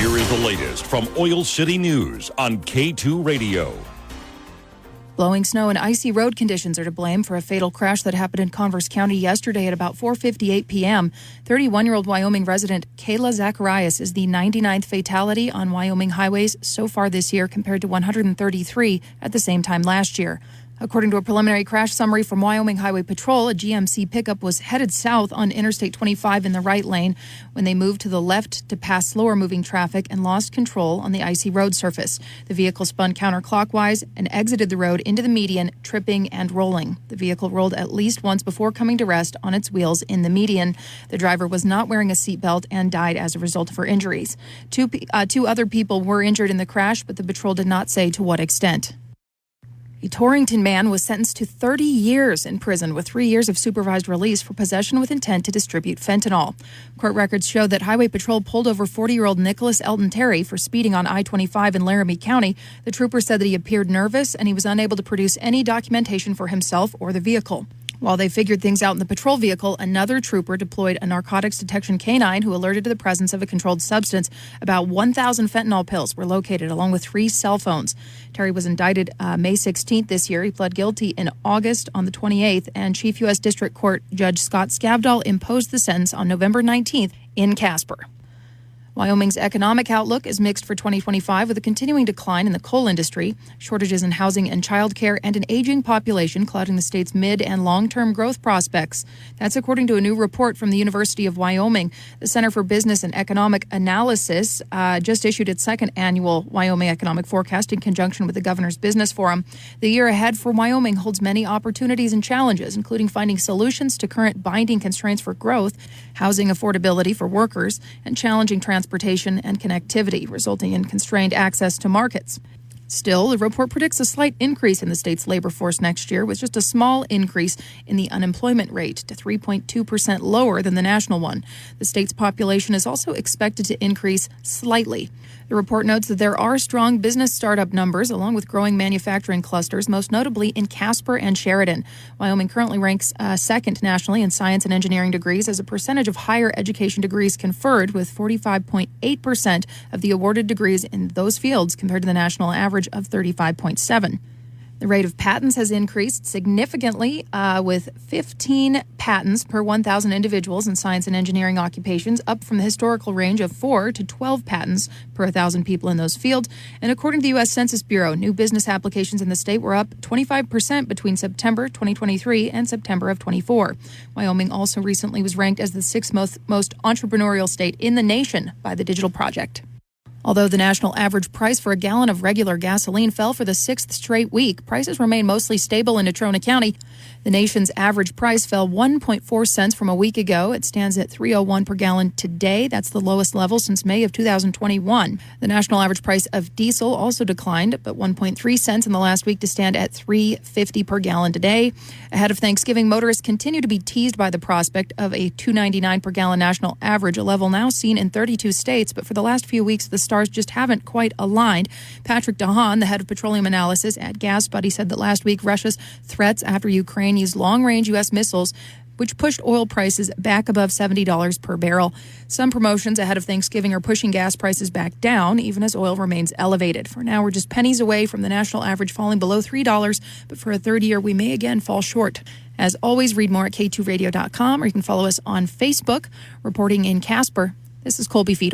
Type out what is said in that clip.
Here is the latest from Oil City News on K2 Radio. Blowing snow and icy road conditions are to blame for a fatal crash that happened in Converse County yesterday at about 4:58 p.m. 31-year-old Wyoming resident Kayla Zacharias is the 99th fatality on Wyoming highways so far this year, compared to 133 at the same time last year. According to a preliminary crash summary from Wyoming Highway Patrol, a GMC pickup was headed south on Interstate 25 in the right lane when they moved to the left to pass slower-moving traffic and lost control on the icy road surface. The vehicle spun counterclockwise and exited the road into the median, tripping and rolling. The vehicle rolled at least once before coming to rest on its wheels in the median. The driver was not wearing a seatbelt and died as a result of her injuries. Two other people were injured in the crash, but the patrol did not say to what extent. A Torrington man was sentenced to 30 years in prison with 3 years of supervised release for possession with intent to distribute fentanyl. Court records show that Highway Patrol pulled over 40-year-old Nicholas Elton Terry for speeding on I-25 in Laramie County. The trooper said that he appeared nervous and he was unable to produce any documentation for himself or the vehicle. While they figured things out in the patrol vehicle, another trooper deployed a narcotics detection canine who alerted to the presence of a controlled substance. About 1,000 fentanyl pills were located, along with 3 cell phones. Terry was indicted May 16th this year. He pled guilty in August on the 28th, and Chief U.S. District Court Judge Scott Scavdahl imposed the sentence on November 19th in Casper. Wyoming's economic outlook is mixed for 2025, with a continuing decline in the coal industry, shortages in housing and childcare, and an aging population clouding the state's mid- and long-term growth prospects. That's according to a new report from the University of Wyoming. The Center for Business and Economic Analysis just issued its second annual Wyoming Economic Forecast in conjunction with the Governor's Business Forum. The year ahead for Wyoming holds many opportunities and challenges, including finding solutions to current binding constraints for growth, housing affordability for workers, and challenging transportation and connectivity, resulting in constrained access to markets. Still, the report predicts a slight increase in the state's labor force next year, with just a small increase in the unemployment rate to 3.2% lower than the national one. The state's population is also expected to increase slightly. The report notes that there are strong business startup numbers, along with growing manufacturing clusters, most notably in Casper and Sheridan. Wyoming currently ranks second nationally in science and engineering degrees as a percentage of higher education degrees conferred, with 45.8% of the awarded degrees in those fields compared to the national average of 35.7%. The rate of patents has increased significantly, with 15 patents per 1,000 individuals in science and engineering occupations, up from the historical range of 4 to 12 patents per 1,000 people in those fields. And according to the U.S. Census Bureau, new business applications in the state were up 25% between September 2023 and September of 24. Wyoming also recently was ranked as the 6th most entrepreneurial state in the nation by the Digital Project. Although the national average price for a gallon of regular gasoline fell for the 6th straight week, prices remain mostly stable in Natrona County. The nation's average price fell 1.4 cents from a week ago. It stands at $3.01 per gallon today. That's the lowest level since May of 2021. The national average price of diesel also declined, but 1.3 cents in the last week to stand at $3.50 per gallon today. Ahead of Thanksgiving, motorists continue to be teased by the prospect of a $2.99 per gallon national average, a level now seen in 32 states. But for the last few weeks, the stars just haven't quite aligned. Patrick DeHaan, the head of petroleum analysis at Gas Buddy, said that last week Russia's threats after Ukraine used long-range U.S. missiles, which pushed oil prices back above $70 per barrel. Some promotions ahead of Thanksgiving are pushing gas prices back down, even as oil remains elevated. For now, we're just pennies away from the national average falling below $3, but for a third year, we may again fall short. As always, read more at k2radio.com, or you can follow us on Facebook. Reporting in Casper, this is Colby Fedor.